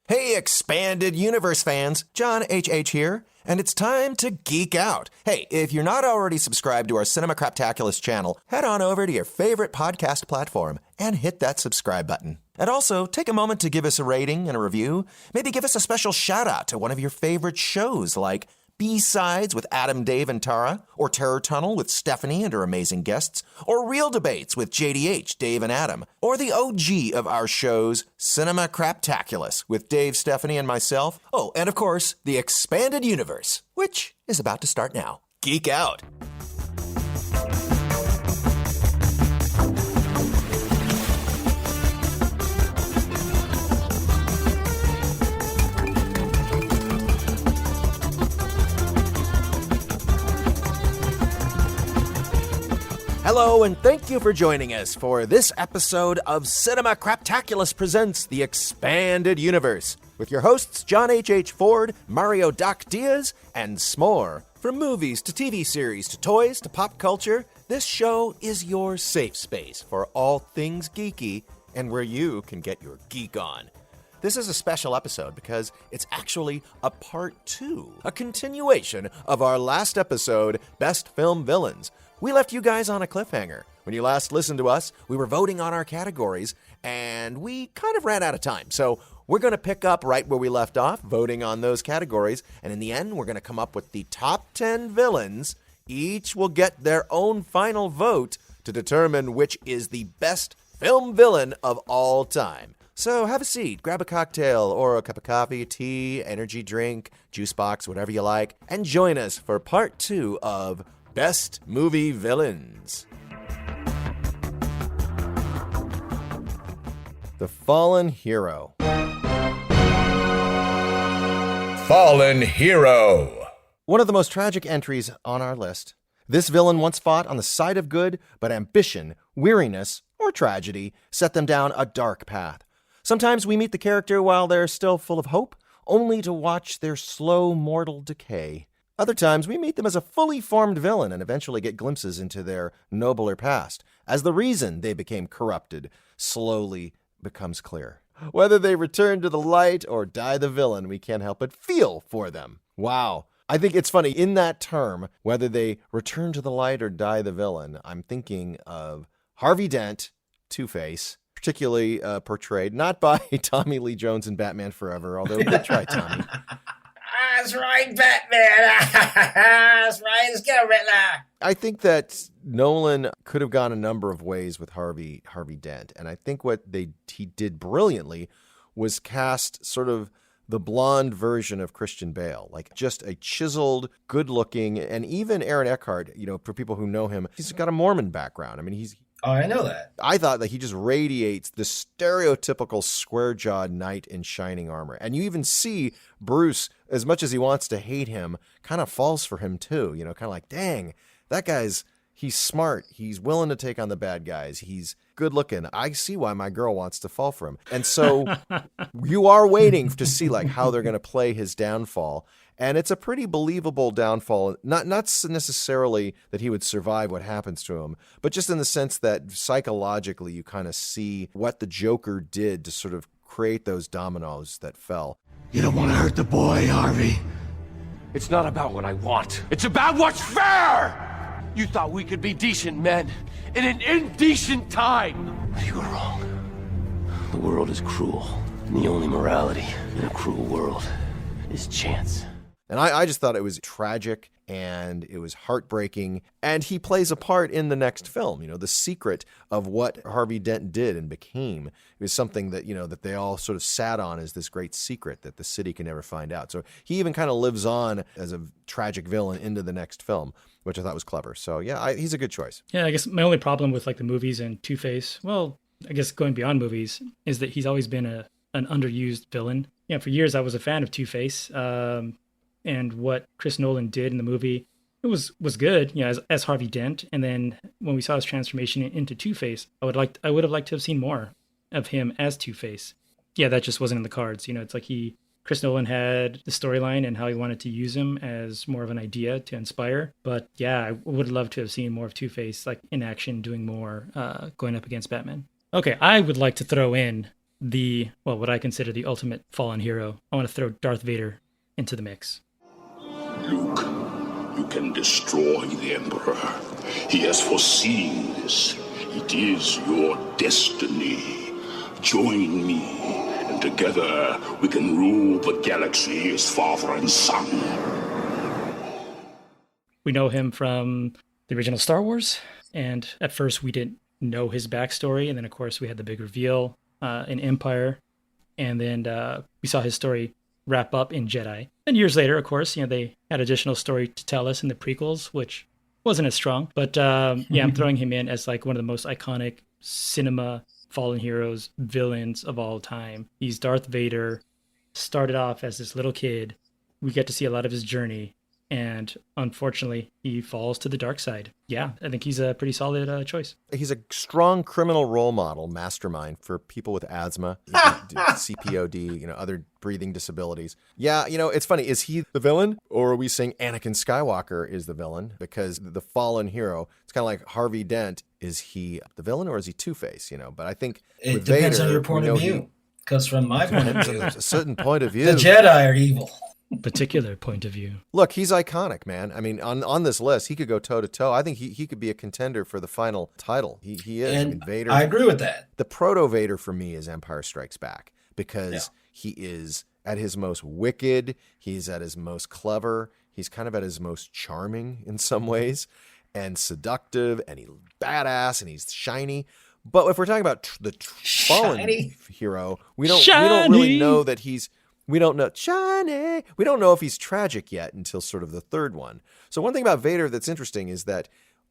Hey, Expanded Universe fans, John H.H. here, and it's time to geek out. Hey, if you're not already subscribed to our Cinema Craptaculous channel, head on over to your favorite podcast platform and hit that subscribe button. And also, take a moment to give us a rating and a review. Maybe give us a special shout out to one of your favorite shows like B-Sides with Adam, Dave, and Tara, or Terror Tunnel with Stephanie and her amazing guests, or Real Debates with JDH, Dave, and Adam, or the OG of our shows, Cinema Craptaculous with Dave, Stephanie, and myself. Oh, and of course, the Expanded Universe, which is about to start now. Geek out! Hello, and thank you for joining us for this episode of Cinema Craptaculous Presents The Expanded Universe, with your hosts John H.H. Ford, Mario Doc Diaz, and S'more. From movies to TV series to toys to pop culture, this show is your safe space for all things geeky and where you can get your geek on. This is a special episode because it's actually a part 2, a continuation of our last episode, Best Film Villains. We left you guys on a cliffhanger. When you last listened to us, we were voting on our categories, and we kind of ran out of time. So we're going to pick up right where we left off, voting on those categories, and in the end, we're going to come up with the top 10 villains. Each will get their own final vote to determine which is the best film villain of all time. So have a seat, grab a cocktail or a cup of coffee, tea, energy drink, juice box, whatever you like, and join us for part 2 of Best Movie Villains. The Fallen Hero. Fallen Hero. One of the most tragic entries on our list. This villain once fought on the side of good, but ambition, weariness, or tragedy set them down a dark path. Sometimes we meet the character while they're still full of hope, only to watch their slow mortal decay. Other times, we meet them as a fully formed villain and eventually get glimpses into their nobler past, as the reason they became corrupted slowly becomes clear. Whether they return to the light or die the villain, we can't help but feel for them. Wow. I think it's funny, in that term, whether they return to the light or die the villain, I'm thinking of Harvey Dent, Two-Face, particularly portrayed not by Tommy Lee Jones in Batman Forever, although good try, Tommy. That's right, Batman. That's right. Let's go, Riddler. I think that Nolan could have gone a number of ways with Harvey Dent, and I think what he did brilliantly was cast sort of the blonde version of Christian Bale, like just a chiseled, good-looking, and even Aaron Eckhart, for people who know him, he's got a Mormon background. I mean, Oh, I know that. I thought that he just radiates the stereotypical square-jawed knight in shining armor. And you even see Bruce, as much as he wants to hate him, kind of falls for him too. Kind of like, dang, he's smart. He's willing to take on the bad guys. He's good looking. I see why my girl wants to fall for him. And so you are waiting to see like how they're going to play his downfall. And it's a pretty believable downfall, not necessarily that he would survive what happens to him, but just in the sense that psychologically you kind of see what the Joker did to sort of create those dominoes that fell. You don't want to hurt the boy, Harvey. It's not about what I want. It's about what's fair! You thought we could be decent men in an indecent time. You were wrong. The world is cruel, and the only morality in a cruel world is chance. And I just thought it was tragic and it was heartbreaking. And he plays a part in the next film. The secret of what Harvey Dent did and became is something that, that they all sort of sat on as this great secret that the city can never find out. So he even kind of lives on as a tragic villain into the next film, which I thought was clever. So yeah, he's a good choice. Yeah, I guess my only problem with like the movies and Two-Face, well, I guess going beyond movies, is that he's always been an underused villain. For years I was a fan of Two-Face. And what Chris Nolan did in the movie, it was good, as Harvey Dent. And then when we saw his transformation into Two-Face, I would have liked to have seen more of him as Two-Face. Yeah, that just wasn't in the cards. It's like Chris Nolan had the storyline and how he wanted to use him as more of an idea to inspire. But yeah, I would love to have seen more of Two-Face, like in action, doing more, going up against Batman. Okay, I would like to throw in what I consider the ultimate fallen hero, I want to throw Darth Vader into the mix. Luke, you can destroy the Emperor. He has foreseen this. It is your destiny. Join me, and together we can rule the galaxy as father and son. We know him from the original Star Wars, and at first we didn't know his backstory, and then of course we had the big reveal in Empire, and then we saw his story wrap up in Jedi. And years later, of course, they had additional story to tell us in the prequels, which wasn't as strong. But I'm throwing him in as like one of the most iconic cinema fallen heroes, villains of all time. He's Darth Vader, started off as this little kid. We get to see a lot of his journey, and unfortunately, he falls to the dark side. Yeah, I think he's a pretty solid choice. He's a strong criminal role model, mastermind for people with asthma, CPOD, other breathing disabilities. Yeah, it's funny. Is he the villain, or are we saying Anakin Skywalker is the villain? Because the fallen hero, it's kind of like Harvey Dent. Is he the villain, or is he Two-Face? But I think it depends on your point of view. Because from my point of view, a certain point of view, the Jedi are evil. Particular point of view. Look, he's iconic, man. I mean, on this list, he could go toe to toe. I think he could be a contender for the final title. He is. And Vader. I agree with that. The proto Vader for me is Empire Strikes Back, because he is at his most wicked. He's at his most clever. He's kind of at his most charming in some ways, and seductive, and he's badass, and he's shiny. But if we're talking about the fallen hero, we don't really know that he's. We don't know shiny. We don't know if he's tragic yet until sort of the third one. So one thing about Vader that's interesting is that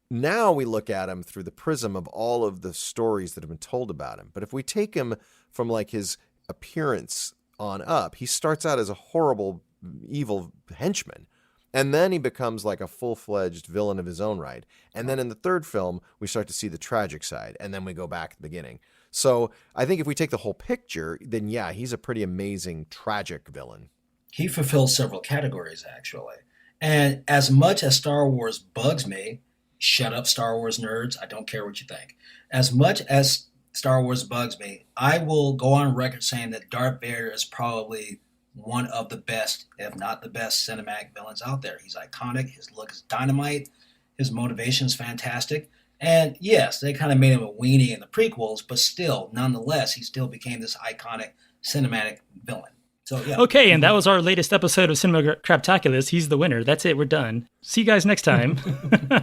now we look at him through the prism of all of the stories that have been told about him. But if we take him from like his appearance on up, he starts out as a horrible, evil henchman. And then he becomes like a full-fledged villain of his own right. And then in the third film, we start to see the tragic side. And then we go back to the beginning. So I think if we take the whole picture, then yeah, he's a pretty amazing, tragic villain. He fulfills several categories, actually. And as much as Star Wars bugs me, shut up, Star Wars nerds, I don't care what you think. As much as Star Wars bugs me, I will go on record saying that Darth Vader is probably one of the best, if not the best, cinematic villains out there. He's iconic. His look is dynamite. His motivation is fantastic. And yes, they kind of made him a weenie in the prequels, but still, nonetheless, he still became this iconic cinematic villain. So yeah. Okay, and that was our latest episode of Cinema Craptaculous. He's the winner. That's it. We're done. See you guys next time.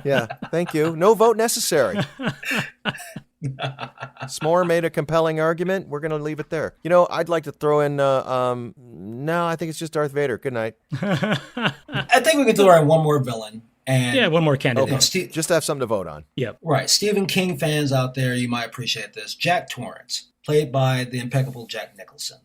Yeah, thank you. No vote necessary. S'more made a compelling argument. We're going to leave it there. I'd like to throw in, no, I think it's just Darth Vader. Good night. I think we could throw in one more villain. And one more candidate. Okay. Just to have something to vote on. Yep. Right. Stephen King fans out there, you might appreciate this. Jack Torrance, played by the impeccable Jack Nicholson.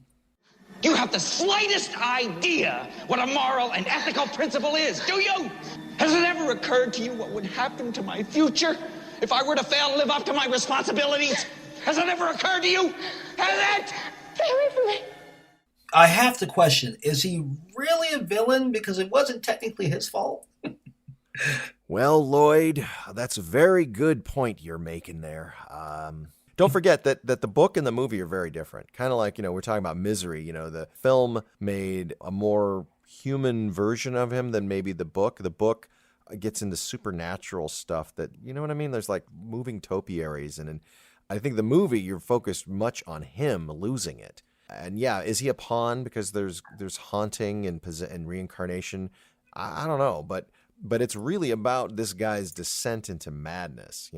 You have the slightest idea what a moral and ethical principle is, do you? Has it ever occurred to you what would happen to my future if I were to fail to live up to my responsibilities? Has it ever occurred to you? Has it? Stay away from me. I have to question, is he really a villain? Because it wasn't technically his fault. Well, Lloyd, that's a very good point you're making there. Don't forget that the book and the movie are very different. Kind of like, we're talking about Misery. The film made a more human version of him than maybe the book. The book gets into supernatural stuff that, you know what I mean? There's like moving topiaries. And I think the movie, you're focused much on him losing it. And yeah, is he a pawn because there's haunting and reincarnation? I don't know, but it's really about this guy's descent into madness,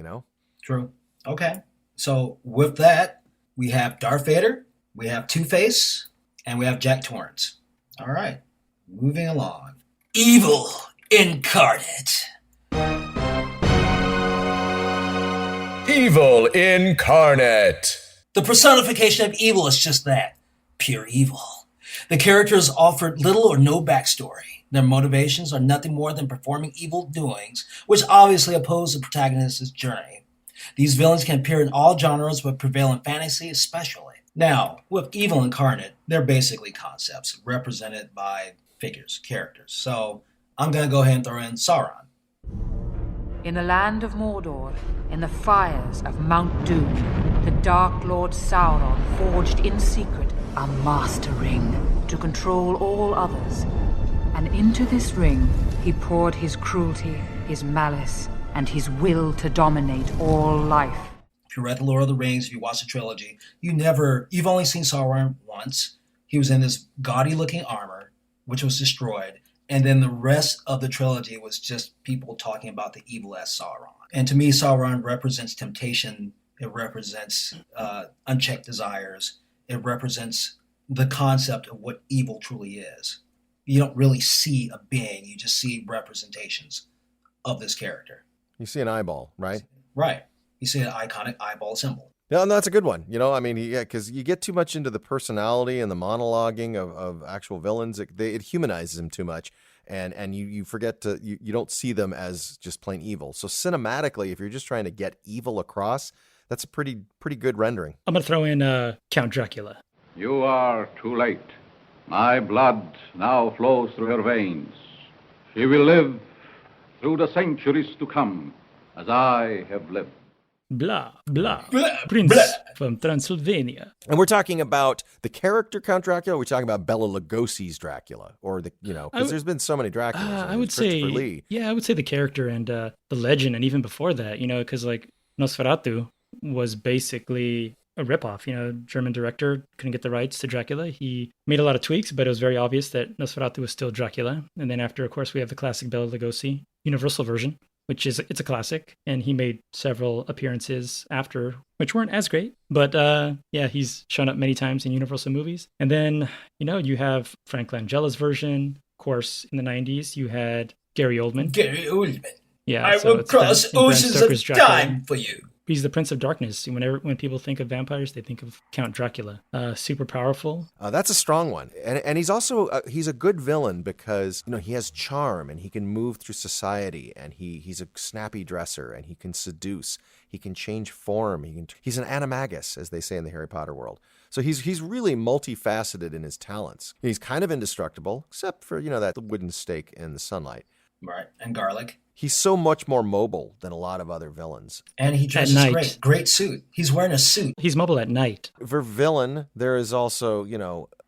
True. Okay. So with that, we have Darth Vader, we have Two-Face, and we have Jack Torrance. All right. Moving along. Evil incarnate. Evil incarnate. The personification of evil is just that. Pure evil. The characters offered little or no backstory. Their motivations are nothing more than performing evil doings, which obviously oppose the protagonist's journey. These villains can appear in all genres, but prevail in fantasy especially. Now, with evil incarnate, they're basically concepts represented by figures, characters. So I'm going to go ahead and throw in Sauron. In the land of Mordor, in the fires of Mount Doom, the Dark Lord Sauron forged in secret a master ring to control all others. And into this ring, he poured his cruelty, his malice, and his will to dominate all life. If you read The Lord of the Rings, if you watch the trilogy, you've only seen Sauron once. He was in this gaudy-looking armor, which was destroyed. And then the rest of the trilogy was just people talking about the evilest Sauron. And to me, Sauron represents temptation. It represents unchecked desires. It represents the concept of what evil truly is. You don't really see a being. You just see representations of this character. You see an eyeball, right? Right. You see an iconic eyeball symbol. Yeah, and that's a good one. You know, I mean, yeah, because you get too much into the personality and the monologuing of actual villains. It humanizes them too much. And you forget to, you don't see them as just plain evil. So cinematically, if you're just trying to get evil across, that's a pretty good rendering. I'm going to throw in Count Dracula. You are too late. My blood now flows through her veins. She will live through the centuries to come, as I have lived. Blah, blah, Prince from Transylvania. And we're talking about the character Count Dracula, or we're talking about Bela Lugosi's Dracula, or because there's been so many Draculas. I would say, I would say the character and the legend, and even before that, because like Nosferatu was basically a ripoff. German director couldn't get the rights to Dracula. He made a lot of tweaks, but it was very obvious that Nosferatu was still Dracula. And then after, of course, we have the classic Bela Lugosi Universal version, which it's a classic, and he made several appearances after, which weren't as great, but he's shown up many times in Universal movies. And then, you have Frank Langella's version. Of course, in the 90s, you had Gary Oldman. Yeah, I will cross oceans of time for you. He's the Prince of Darkness. When people think of vampires, they think of Count Dracula. Super powerful. That's a strong one. And he's also, he's a good villain because, he has charm and he can move through society, and he's a snappy dresser, and he can seduce. He can change form. He's an animagus, as they say in the Harry Potter world. So he's really multifaceted in his talents. He's kind of indestructible, except for, that wooden stake in the sunlight. Right, and garlic. He's so much more mobile than a lot of other villains. And he dresses great suit. He's wearing a suit. He's mobile at night. For villain, there is also,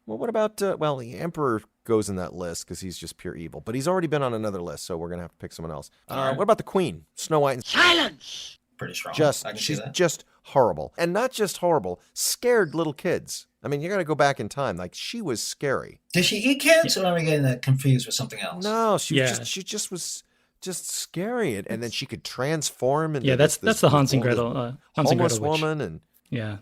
what about, the Emperor goes in that list because he's just pure evil. But he's already been on another list, so we're going to have to pick someone else. What about the Queen? Snow White and... Silence! Pretty strong. She's just horrible. And not just horrible, scared little kids. I mean, you got to go back in time. Like, she was scary. Did she eat kids, or am I getting that confused with something else? No, she just was just scary, and then she could transform into that's the Hansel and Gretel homeless woman, and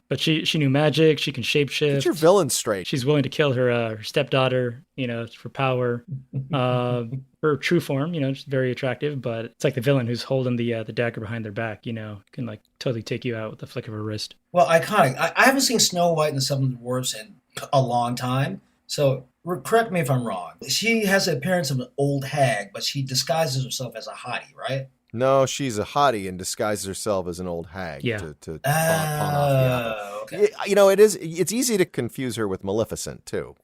but she knew magic. She can shapeshift. Get your villain straight. She's willing to kill her stepdaughter, for power. Her true form, is very attractive, but it's like the villain who's holding the dagger behind their back, can like totally take you out with the flick of her wrist. Well, iconic. I haven't seen Snow White and the Seven Dwarfs in a long time, so correct me if I'm wrong. She has the appearance of an old hag, but she disguises herself as a hottie, right? No, she's a hottie and disguises herself as an old hag to pawn off the other. Okay. It's easy to confuse her with Maleficent too.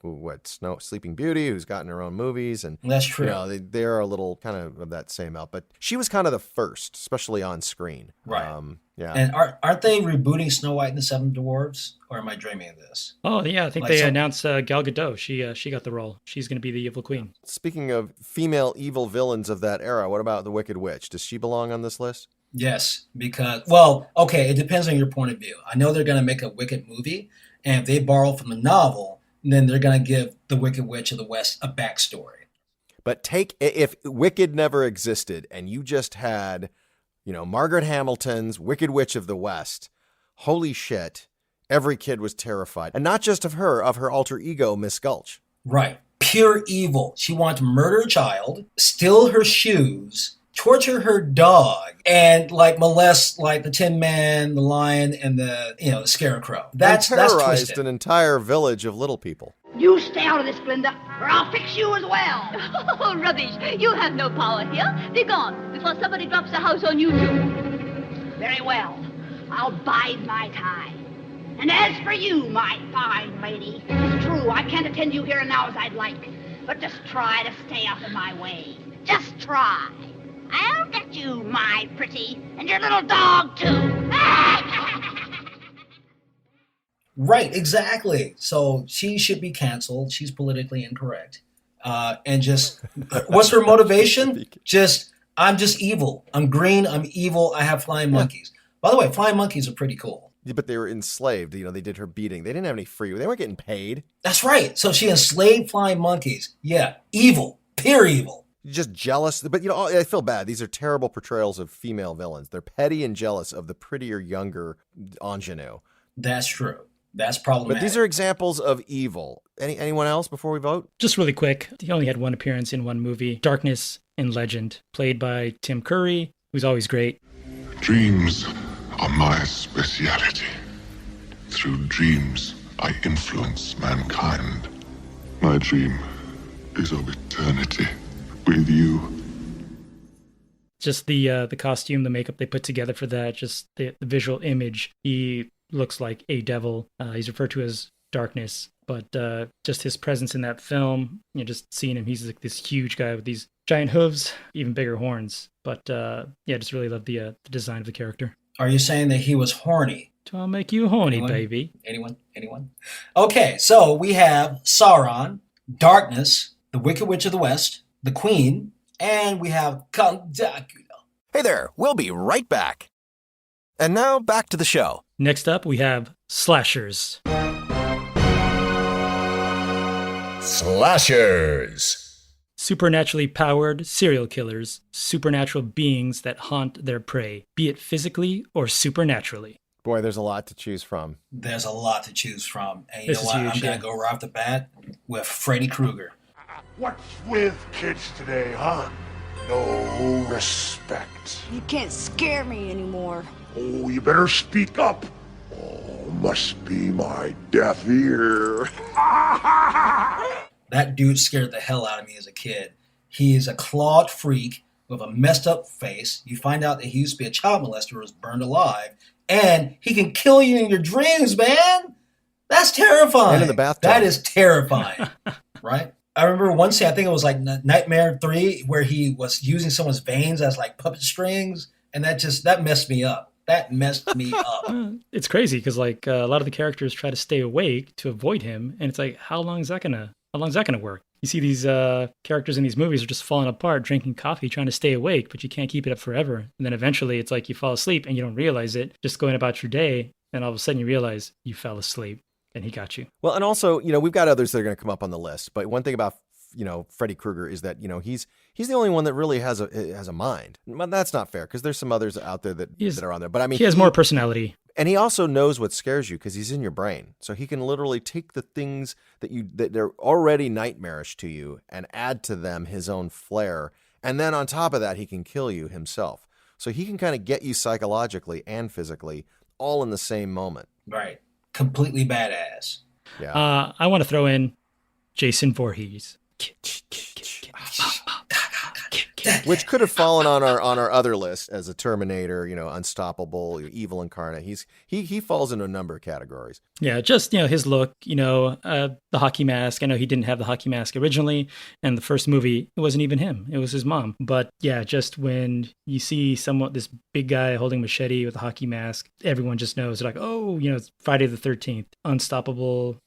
Sleeping Beauty, who's gotten her own movies, and that's true. They're a little kind of that same out, but she was kind of the first, especially on screen. Right. And aren't they rebooting Snow White and the Seven Dwarfs, or am I dreaming of this? Oh yeah, I think they announced Gal Gadot. She got the role. She's going to be the evil queen. Speaking of female evil villains of that era, what about the Wicked Witch? Does she belong on this list? Yes, because it depends on your point of view. I know they're going to make a Wicked movie, and if they borrow from the novel, then they're going to give the Wicked Witch of the West a backstory. But if Wicked never existed, and you just had, Margaret Hamilton's Wicked Witch of the West, holy shit, every kid was terrified. And not just of her alter ego, Miss Gulch. Right. Pure evil. She wanted to murder a child, steal her shoes, torture her dog, and molest the Tin Man, the Lion, and the Scarecrow. That's terrorized an entire village of little people. You stay out of this, Glinda, or I'll fix you as well. Oh, rubbish. You have no power here. Be gone before somebody drops a house on you, too. Very well. I'll bide my time. And as for you, my fine lady, it's true, I can't attend you here and now as I'd like. But just try to stay out of my way. Just try. I'll get you, my pretty, and your little dog, too. Right, exactly. So she should be canceled. She's politically incorrect. And just, what's her motivation? I'm just evil. I'm green. I'm evil. I have flying monkeys. By the way, flying monkeys are pretty cool. Yeah, but they were enslaved. They did her beating. They didn't have any free. They weren't getting paid. That's right. So she enslaved flying monkeys. Yeah, evil. Pure evil. Just jealous. But, I feel bad. These are terrible portrayals of female villains. They're petty and jealous of the prettier, younger ingenue. That's true. That's problematic. But these are examples of evil. Anyone else before we vote? Just really quick. He only had one appearance in one movie, Darkness in Legend, played by Tim Curry, who's always great. Dreams are my speciality. Through dreams, I influence mankind. My dream is of eternity with you. Just the costume, the makeup they put together for that, just the visual image. He looks like a devil. He's referred to as Darkness, but just his presence in that film, just seeing him, he's like this huge guy with these giant hooves, even bigger horns. But just really love the design of the character. Are you saying that he was horny? I'll make you horny, Anyone? baby. Anyone? Okay, so we have Sauron, Darkness, the Wicked Witch of the West, the Queen, and we have Count Dracula. Hey there, we'll be right back. And now back to the show. Next up, we have slashers. Slashers. Supernaturally powered serial killers, supernatural beings that haunt their prey, be it physically or supernaturally. Boy, there's a lot to choose from. There's a lot to choose from. And you This know is what? huge, I'm going yeah. to go right off the bat with Freddy Krueger. What's with kids today, huh? No respect. You can't scare me anymore. Oh, you better speak up. Oh, must be my deaf ear. That dude scared the hell out of me as a kid. He is a clawed freak with a messed up face. You find out that he used to be a child molester who was burned alive. And he can kill you in your dreams, man. That's terrifying. And in the bathtub. That is terrifying, right? I remember one scene, I think it was like Nightmare 3, where he was using someone's veins as like puppet strings. And that messed me up. That messed me up. It's crazy because like a lot of the characters try to stay awake to avoid him. And it's like, how long is that gonna work? You see these characters in these movies are just falling apart, drinking coffee, trying to stay awake, but you can't keep it up forever. And then eventually it's like you fall asleep and you don't realize it, just going about your day. And all of a sudden you realize you fell asleep and he got you. Well, and also, we've got others that are going to come up on the list. But one thing about, Freddy Krueger is that, he's the only one that really has a mind. Well, that's not fair because there's some others out there that are on there. But I mean, he has more personality. And he also knows what scares you because he's in your brain. So he can literally take the things that are already nightmarish to you and add to them his own flair. And then on top of that, he can kill you himself. So he can kind of get you psychologically and physically all in the same moment. Right. Completely badass. Yeah. I want to throw in Jason Voorhees. Which could have fallen on our other list as a Terminator, unstoppable, evil incarnate. He falls into a number of categories. Yeah, just his look, the hockey mask. I know he didn't have the hockey mask originally, and the first movie it wasn't even him; it was his mom. But yeah, just when you see this big guy holding a machete with a hockey mask, everyone just knows. They're like, oh, it's Friday the 13th, unstoppable.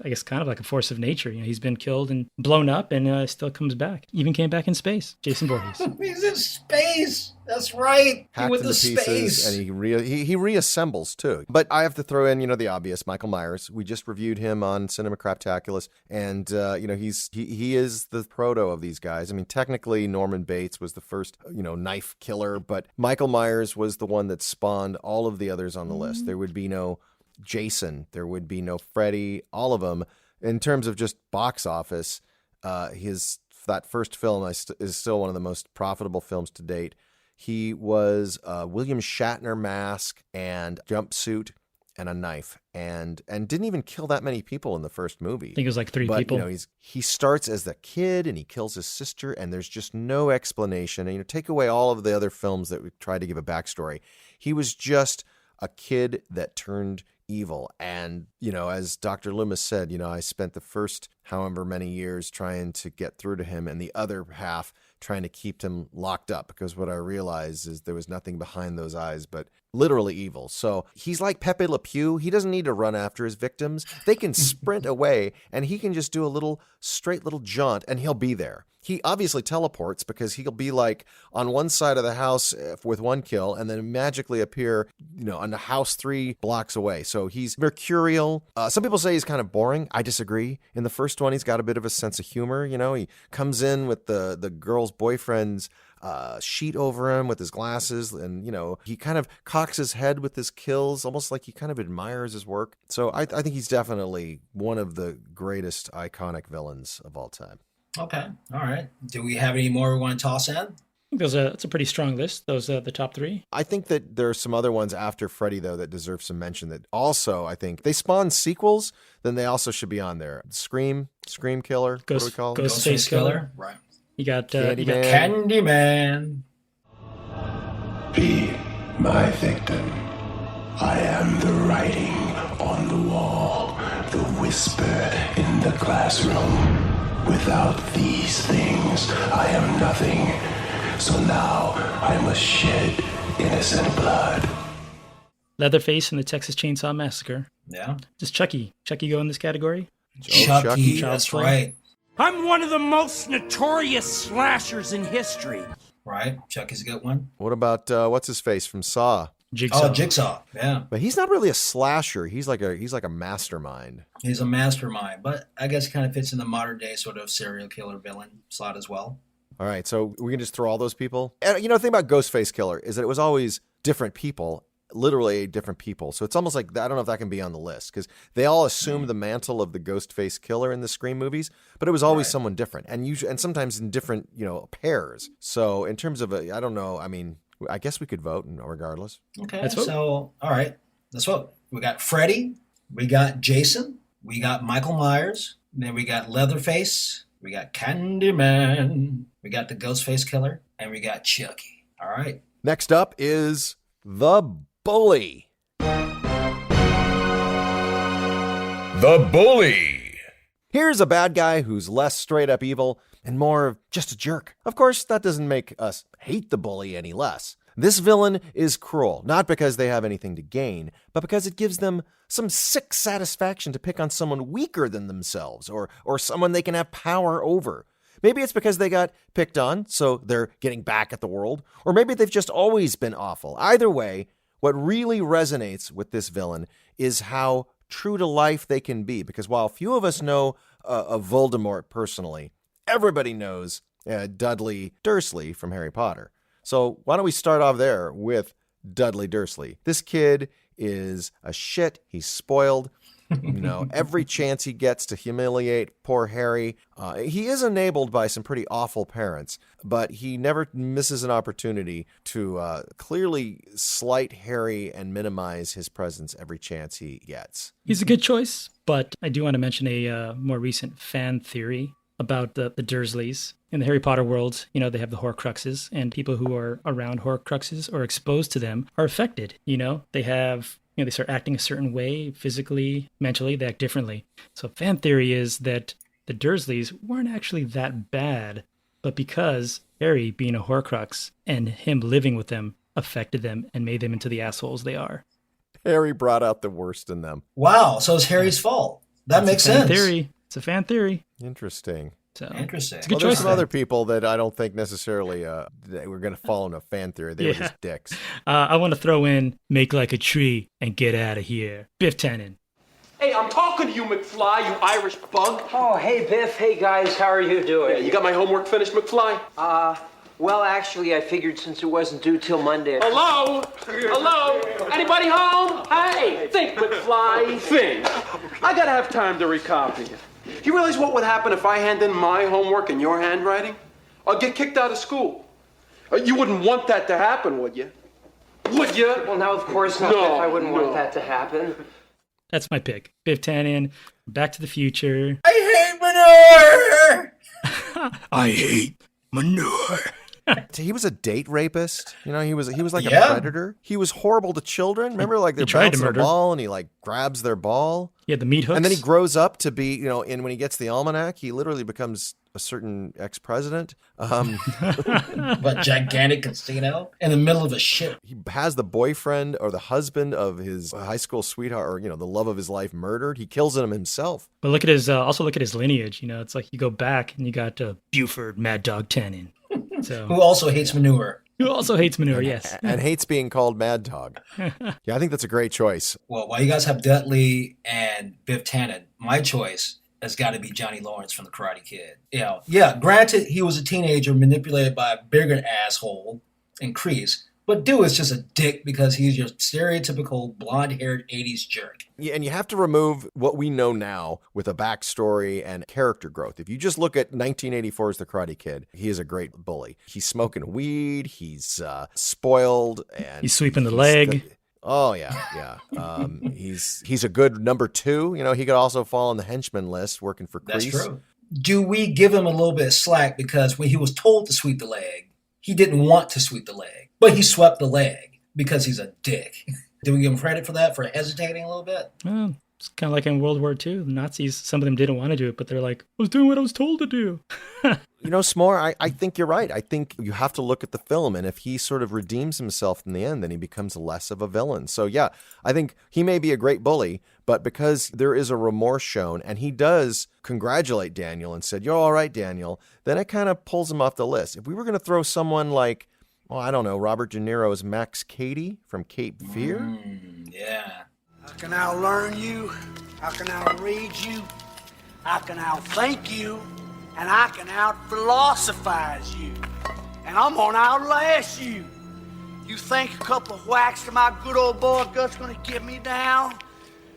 I guess kind of like a force of nature. He's been killed and blown up and still comes back. Even came back in space. Jason Voorhees. He's in space. That's right. Hacked with into the pieces, space. and he reassembles too. But I have to throw in, the obvious, Michael Myers. We just reviewed him on Cinema Craptaculous, and he is the proto of these guys. I mean, technically, Norman Bates was the first, knife killer, but Michael Myers was the one that spawned all of the others on the list. There would be no Jason, there would be no Freddy, all of them. In terms of just box office, that first film is still one of the most profitable films to date. He was William Shatner mask and jumpsuit and a knife, and didn't even kill that many people in the first movie. I think it was like 3 people. He starts as the kid and he kills his sister, and there's just no explanation. And take away all of the other films that we try to give a backstory. He was just a kid that turned evil. And, as Dr. Loomis said, I spent the first however many years trying to get through to him, and the other half trying to keep him locked up, because what I realized is there was nothing behind those eyes but literally evil. So he's like Pepe Le Pew. He doesn't need to run after his victims. They can sprint away, and he can just do a straight little jaunt, and he'll be there. He obviously teleports because he'll be like on one side of the house with one kill and then magically appear, on the house 3 blocks away. So he's mercurial. Some people say he's kind of boring. I disagree. In the first one, he's got a bit of a sense of humor. He comes in with the girl's boyfriend's sheet over him with his glasses, and he kind of cocks his head with his kills, almost like he kind of admires his work. So I think he's definitely one of the greatest iconic villains of all time. Okay, all right. Do we have any more we want to toss in? I think it's a pretty strong list. Those are the top 3. I think that there are some other ones after Freddy, though, that deserve some mention that also, I think, they spawn sequels, then they also should be on there. Scream Killer, what do we call it? Ghostface Killer. Right. You got Candyman. Be my victim. I am the writing on the wall, the whisper in the classroom. Without these things, I am nothing. So now I must shed innocent blood. Leatherface and the Texas Chainsaw Massacre. Yeah. Does Chucky go in this category? Chucky, that's right. I'm one of the most notorious slashers in history. Right, Chucky's a good one. What about what's his face from Saw? Jigsaw. Oh, Jigsaw, yeah. But he's not really a slasher. He's like a mastermind. He's a mastermind, but I guess he kind of fits in the modern day sort of serial killer villain slot as well. All right, so we can just throw all those people. And the thing about Ghostface Killer is that it was always different people, literally different people. So it's almost like, I don't know if that can be on the list, because they all assumed the mantle of the Ghostface Killer in the Scream movies, but it was always someone different, and sometimes in different pairs. So in terms of I don't know. I mean, I guess we could vote regardless. Okay, so all right, let's vote. We got Freddy, we got Jason, we got Michael Myers, then we got Leatherface, we got Candyman, we got the Ghostface Killer, and we got Chucky. All right. Next up is the Bully. The Bully. Here's a bad guy who's less straight up evil and more of just a jerk. Of course, that doesn't make us hate the bully any less. This villain is cruel, not because they have anything to gain, but because it gives them some sick satisfaction to pick on someone weaker than themselves or someone they can have power over. Maybe it's because they got picked on, so they're getting back at the world, or maybe they've just always been awful. Either way, what really resonates with this villain is how true to life they can be, because while few of us know of Voldemort personally, everybody knows Dudley Dursley from Harry Potter. So why don't we start off there with Dudley Dursley? This kid is a shit. He's spoiled. Every chance he gets to humiliate poor Harry. He is enabled by some pretty awful parents, but he never misses an opportunity to clearly slight Harry and minimize his presence every chance he gets. He's a good choice, but I do want to mention a more recent fan theory about the Dursleys. In the Harry Potter world, they have the Horcruxes, and people who are around Horcruxes or exposed to them are affected. They have, they start acting a certain way, physically, mentally, they act differently. So fan theory is that the Dursleys weren't actually that bad, but because Harry being a Horcrux and him living with them affected them and made them into the assholes they are. Harry brought out the worst in them. Wow, so it's Harry's fault. That makes sense. It's a fan theory. Interesting. So, interesting. It's a good choice. There's some other people that I don't think necessarily they were going to fall into fan theory. They were just dicks. I want to throw in "Make Like a Tree" and "Get Out of Here." Biff Tannen. Hey, I'm talking to you, McFly, you Irish bug. Oh, hey, Biff. Hey, guys. How are you doing? Yeah, you got my homework finished, McFly? Well, actually, I figured since it wasn't due till Monday. Hello? Hello? Anybody home? Hey, think, McFly, think. I gotta have time to recopy it. You realize what would happen if I hand in my homework in your handwriting? I'll get kicked out of school. You wouldn't want that to happen, would you? Would you? Well, now, of course not. No, I wouldn't want that to happen. That's my pick. Biff Tannen, Back to the Future. I hate manure! I hate manure. He was a date rapist. You know, he was like a predator. He was horrible to children. Remember, like they're bouncing a ball and he like grabs their ball. Yeah, the meat hooks. And then he grows up to be, you know, and when he gets the almanac, he literally becomes a certain ex-president. But gigantic casino in the middle of a ship. He has the boyfriend or the husband of his high school sweetheart, or, you know, the love of his life murdered. He kills him himself. But look at his, also look at his lineage. You know, it's like you go back and you got Buford Mad Dog Tannen. So, who also hates manure. Yes. And hates being called Mad Dog. Yeah, I think that's a great choice. Well, while you guys have Dudley and Biff Tannen, my choice has got to be Johnny Lawrence from The Karate Kid. You know, yeah, granted, he was a teenager manipulated by a bigger asshole in Kreese, but dude is just a dick because he's your stereotypical blonde-haired 80s jerk. Yeah, and you have to remove what we know now with a backstory and character growth. If you just look at 1984's The Karate Kid, he is a great bully. He's smoking weed, he's spoiled, and he's sweeping the leg. Oh, yeah. He's a good number 2. You know, he could also fall on the henchman list working for Kreese. That's true. Do we give him a little bit of slack because when he was told to sweep the leg, he didn't want to sweep the leg, but he swept the leg because he's a dick? Do we give him credit for that, for hesitating a little bit? Well, it's kind of like in World War II. The Nazis, some of them didn't want to do it, but they're like, I was doing what I was told to do. You know, S'more, I think you're right. I think you have to look at the film, and if he sort of redeems himself in the end, then he becomes less of a villain. So, yeah, I think he may be a great bully, but because there is a remorse shown, and he does congratulate Daniel and said, you're all right, Daniel, then it kind of pulls him off the list. If we were going to throw someone like, well, I don't know, Robert De Niro's Max Cady from Cape Fear? Yeah. How can I learn you? How can I read you? How can I think you? And I can out-philosophize you. And I'm gonna outlast you. You think a couple of whacks to my good old boy gut's gonna get me down?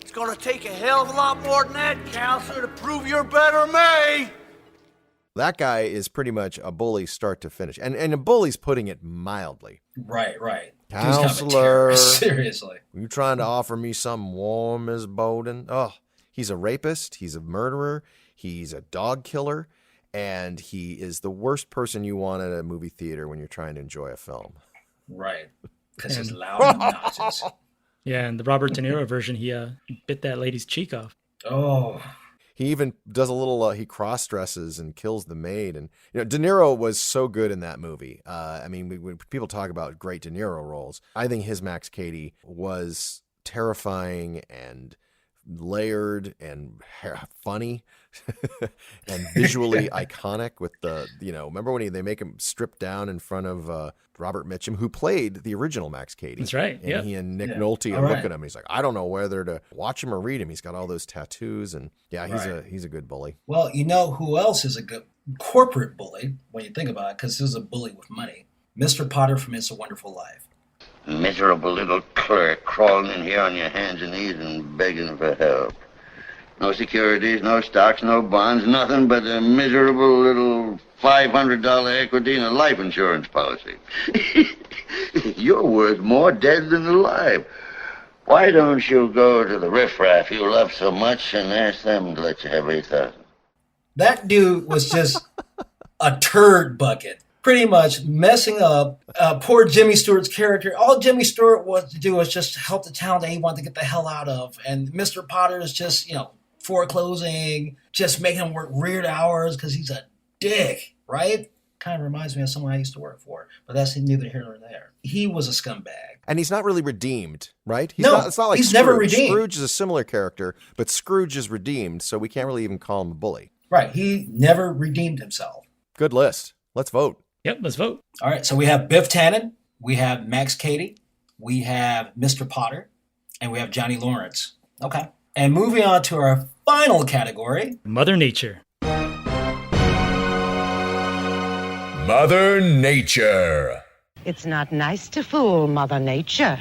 It's gonna take a hell of a lot more than that, counselor, to prove you're better than me. That guy is pretty much a bully start to finish. And a bully's putting it mildly. Right. Counselor, seriously. You trying to offer me something warm, Ms. Bowden? Oh, he's a rapist. He's a murderer. He's a dog killer. And he is the worst person you want at a movie theater when you're trying to enjoy a film. Right. Because he's loud and obnoxious. Yeah, and the Robert De Niro version, he bit that lady's cheek off. Oh. He even does a little, he cross-dresses and kills the maid. And, you know, De Niro was so good in that movie. I mean, when people talk about great De Niro roles, I think his Max Cady was terrifying and layered and funny and visually iconic with the, you know, remember when they make him strip down in front of Robert Mitchum, who played the original Max Cady. That's right. And he and Nick Nolte are looking at him. He's like, I don't know whether to watch him or read him. He's got all those tattoos, and he's a good bully. Well, you know who else is a good corporate bully when you think about it, because this is a bully with money. Mr. Potter from It's a Wonderful Life. Miserable little clerk crawling in here on your hands and knees and begging for help. No securities, no stocks, no bonds, nothing but a miserable little $500 equity in a life insurance policy. You're worth more dead than alive. Why don't you go to the riffraff you love so much and ask them to let you have $8,000? That dude was just a turd bucket. Pretty much messing up poor Jimmy Stewart's character. All Jimmy Stewart wanted to do was just help the town that he wanted to get the hell out of. And Mr. Potter is just, you know, foreclosing, just making him work weird hours because he's a dick, right? Kind of reminds me of someone I used to work for, but that's neither here nor there. He was a scumbag. And he's not really redeemed, right? It's not like he's Scrooge. Never redeemed. Scrooge is a similar character, but Scrooge is redeemed, so we can't really even call him a bully. Right. He never redeemed himself. Good list. Let's vote. Yep, let's vote. All right, so we have Biff Tannen, we have Max Cady, we have Mr. Potter, and we have Johnny Lawrence. Okay. And moving on to our final category. Mother Nature. Mother Nature. It's not nice to fool Mother Nature.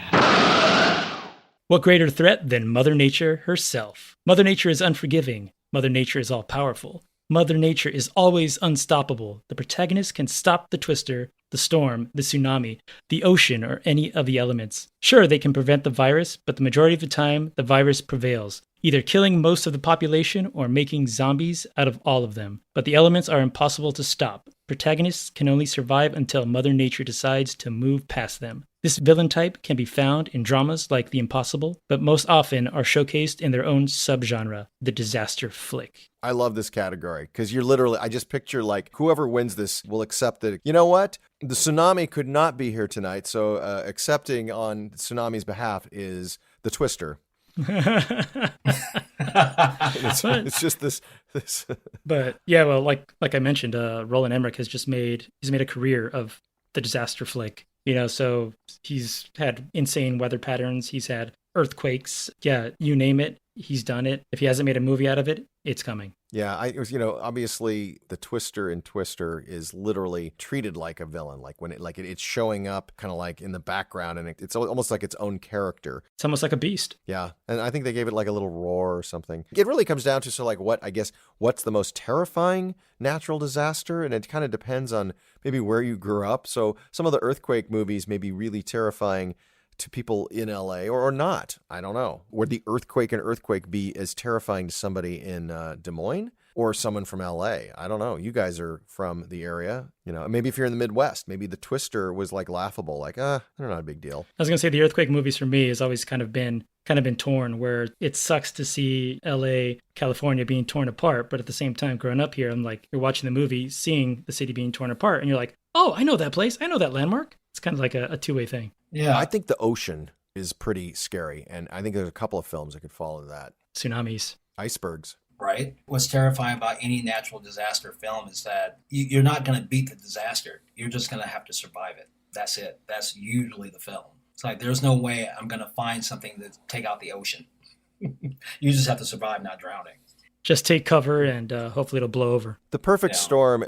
What greater threat than Mother Nature herself? Mother Nature is unforgiving. Mother Nature is all-powerful. Mother Nature is always unstoppable. The protagonist can stop the twister, the storm, the tsunami, the ocean, or any of the elements. Sure, they can prevent the virus, but the majority of the time, the virus prevails, either killing most of the population or making zombies out of all of them. But the elements are impossible to stop. Protagonists can only survive until Mother Nature decides to move past them. This villain type can be found in dramas like The Impossible, but most often are showcased in their own subgenre, the disaster flick. I love this category because you're literally, I just picture like whoever wins this will accept that, you know what? The Tsunami could not be here tonight, so accepting on Tsunami's behalf is the Twister. It's just this. But yeah, well, like I mentioned, Roland Emmerich he's made a career of the disaster flick. So he's had insane weather patterns. He's had earthquakes. Yeah, you name it, he's done it. If he hasn't made a movie out of it, it's coming. Yeah, obviously the Twister in Twister is literally treated like a villain, like when it's showing up kind of like in the background, and it's almost like its own character. It's almost like a beast. Yeah, and I think they gave it like a little roar or something. It really comes down to what's the most terrifying natural disaster, and it kind of depends on maybe where you grew up. So some of the earthquake movies may be really terrifying to people in LA or not. I don't know. Would the earthquake be as terrifying to somebody in Des Moines or someone from LA? I don't know. You guys are from the area. Maybe if you're in the Midwest, maybe the Twister was like laughable, like, they're not a big deal. I was going to say the earthquake movies for me has always kind of been torn, where it sucks to see LA, California being torn apart. But at the same time, growing up here, I'm like, you're watching the movie, seeing the city being torn apart, and you're like, oh, I know that place. I know that landmark. It's kind of like a two-way thing. Yeah. I think the ocean is pretty scary. And I think there's a couple of films that could fall into that. Tsunamis. Icebergs. Right? What's terrifying about any natural disaster film is that you're not going to beat the disaster. You're just going to have to survive it. That's it. That's usually the film. It's like, there's no way I'm going to find something to take out the ocean. You just have to survive not drowning. Just take cover and hopefully it'll blow over. The Perfect Storm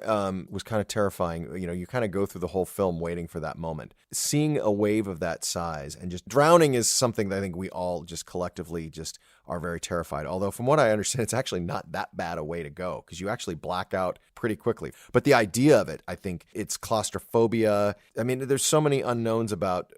was kind of terrifying. You kind of go through the whole film waiting for that moment. Seeing a wave of that size and just drowning is something that I think we all just collectively just are very terrified. Although from what I understand, it's actually not that bad a way to go because you actually black out pretty quickly. But the idea of it, I think it's claustrophobia. I mean, there's so many unknowns about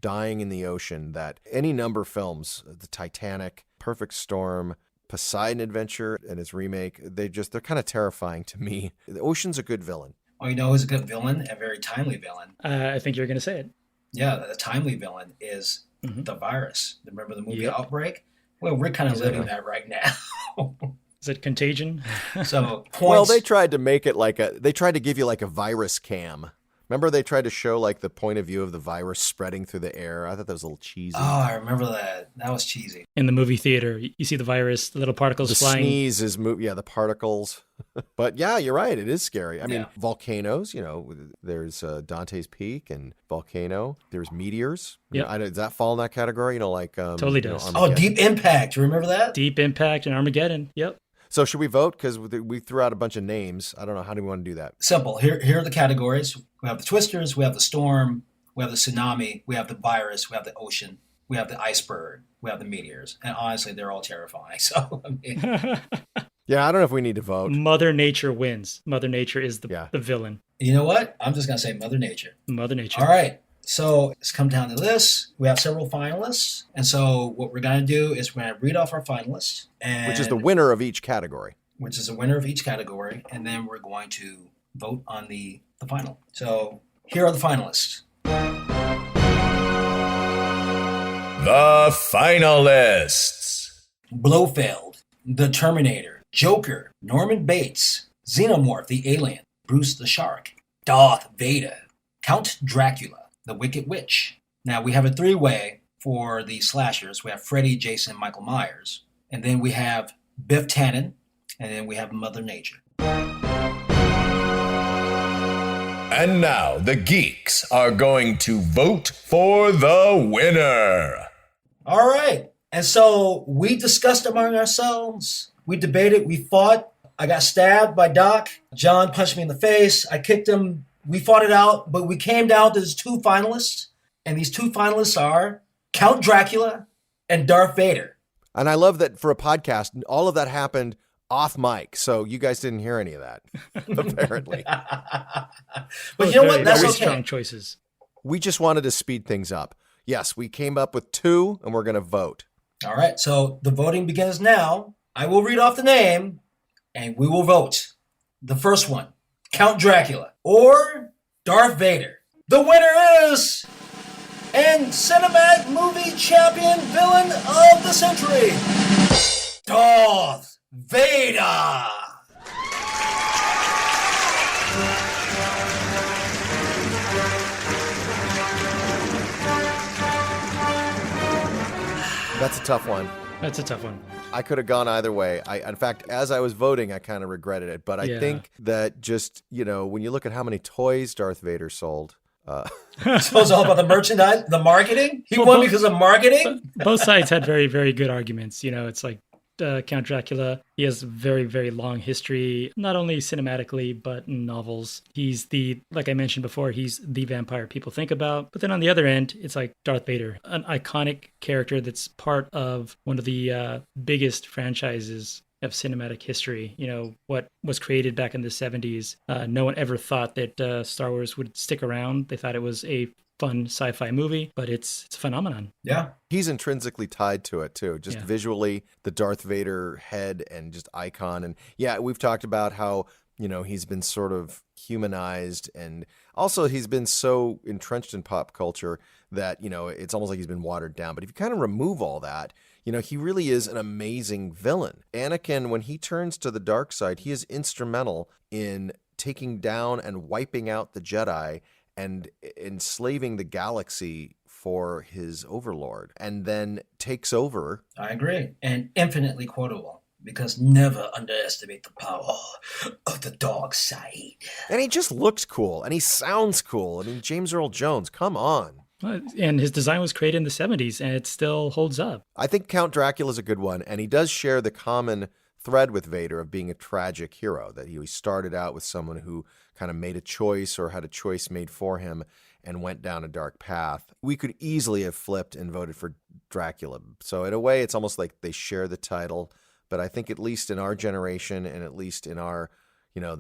dying in the ocean that any number of films, the Titanic, Perfect Storm, Poseidon Adventure and its remake, they're kind of terrifying to me. The ocean's a good villain. Oh, who's a good villain? A very timely villain. I think you're going to say it. Yeah, the timely villain is the virus. Remember the movie Outbreak? Well, we're kind of living that right now. Is it Contagion? So well, they tried to make it they tried to give you like a virus cam. Remember they tried to show like the point of view of the virus spreading through the air? I thought that was a little cheesy. Oh, I remember that. That was cheesy. In the movie theater, you see the virus, the little particles flying. The sneeze is, the particles. But yeah, you're right. It is scary. I mean, volcanoes, there's Dante's Peak and Volcano. There's meteors. Yeah. Does that fall in that category? Totally does. Deep Impact. You remember that? Deep Impact and Armageddon. Yep. So should we vote? Because we threw out a bunch of names. I don't know. How do we want to do that? Simple. Here are the categories. We have the Twisters. We have the Storm. We have the Tsunami. We have the Virus. We have the Ocean. We have the Iceberg. We have the Meteors. And honestly, they're all terrifying. So, yeah, I don't know if we need to vote. Mother Nature wins. Mother Nature is the villain. You know what? I'm just going to say Mother Nature. Mother Nature. All right. So it's come down to this. We have several finalists. And so what we're going to do is we're going to read off our finalists. Which is the winner of each category. And then we're going to vote on the final. So here are the finalists. The Finalists. Blofeld, the Terminator, Joker, Norman Bates, Xenomorph the Alien, Bruce the Shark, Darth Vader, Count Dracula, the Wicked Witch. Now we have a three-way for the slashers. We have Freddy, Jason, Michael Myers. And then we have Biff Tannen. And then we have Mother Nature. And now the geeks are going to vote for the winner. All right. And so we discussed among ourselves. We debated. We fought. I got stabbed by Doc. John punched me in the face. I kicked him. We fought it out. But we came down to these two finalists. And these two finalists are Count Dracula and Darth Vader. And I love that for a podcast, all of that happened off mic. So you guys didn't hear any of that, apparently. But you know what? That's very okay. Strong choices. We just wanted to speed things up. Yes, we came up with two, and we're going to vote. All right, so the voting begins now. I will read off the name, and we will vote. The first one, Count Dracula, or Darth Vader? The winner is... and cinematic movie champion villain of the century, Darth Vader! That's a tough one. That's a tough one. I could have gone either way. In fact, as I was voting, I kind of regretted it. But I think that just, when you look at how many toys Darth Vader sold... So it's all about the merchandise, the marketing? He won because of marketing? Both sides had very, very good arguments. It's like Count Dracula. He has a very, very long history, not only cinematically, but in novels. He's like I mentioned before, he's the vampire people think about. But then on the other end, it's like Darth Vader, an iconic character that's part of one of the biggest franchises of cinematic history. What was created back in the 70s. No one ever thought that Star Wars would stick around. They thought it was a fun sci-fi movie, but it's a phenomenon. Yeah. He's intrinsically tied to it too. Just visually, the Darth Vader head and just icon. And yeah, we've talked about how, he's been sort of humanized, and also he's been so entrenched in pop culture that, it's almost like he's been watered down. But if you kind of remove all that, he really is an amazing villain. Anakin, when he turns to the dark side, he is instrumental in taking down and wiping out the Jedi and enslaving the galaxy for his overlord, and then takes over. I agree. And infinitely quotable, because never underestimate the power of the dark side. And he just looks cool, and he sounds cool. I mean, James Earl Jones, come on. And his design was created in the 70s, and it still holds up. I think Count Dracula is a good one, and he does share the common thread with Vader of being a tragic hero, that he started out with someone who kind of made a choice or had a choice made for him and went down a dark path. We could easily have flipped and voted for Dracula. So in a way, it's almost like they share the title, but I think at least in our generation and at least in our,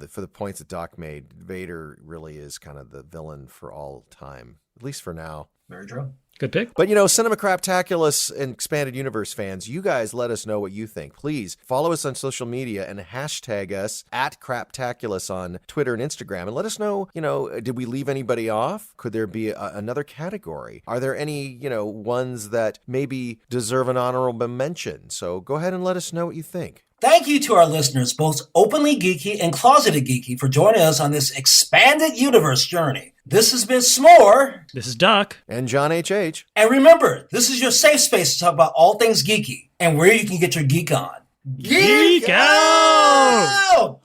for the points that Doc made, Vader really is kind of the villain for all time, at least for now. Very true. Good pick. But, Cinema Craptaculous and Expanded Universe fans, you guys let us know what you think. Please follow us on social media and hashtag us at Craptaculous on Twitter and Instagram. And let us know, did we leave anybody off? Could there be another category? Are there any, ones that maybe deserve an honorable mention? So go ahead and let us know what you think. Thank you to our listeners, both openly geeky and closeted geeky, for joining us on this expanded universe journey. This has been S'more. This is Doc. And John H.H. And remember, this is your safe space to talk about all things geeky and where you can get your geek on. Geek out!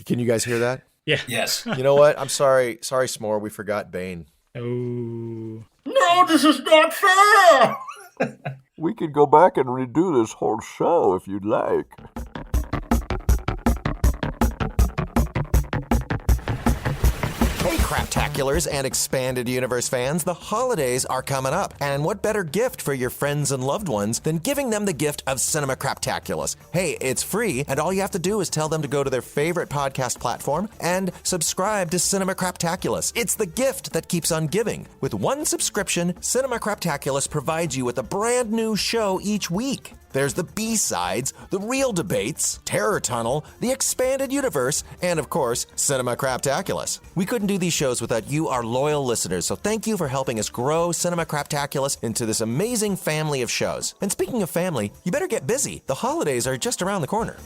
Can you guys hear that? Yeah. Yes. You know what? I'm sorry. Sorry, S'more. We forgot Bane. Oh. No, this is not fair! We could go back and redo this whole show if you'd like. Hey, Craptaculars and Expanded Universe fans, the holidays are coming up, and what better gift for your friends and loved ones than giving them the gift of Cinema Craptaculous? Hey, it's free, and all you have to do is tell them to go to their favorite podcast platform and subscribe to Cinema Craptaculous. It's the gift that keeps on giving. With one subscription, Cinema Craptaculous provides you with a brand new show each week. There's the B-sides, the real debates, Terror Tunnel, the Expanded Universe, and of course, Cinema Craptaculous. We couldn't do these shows without you, our loyal listeners, so thank you for helping us grow Cinema Craptaculous into this amazing family of shows. And speaking of family, you better get busy. The holidays are just around the corner.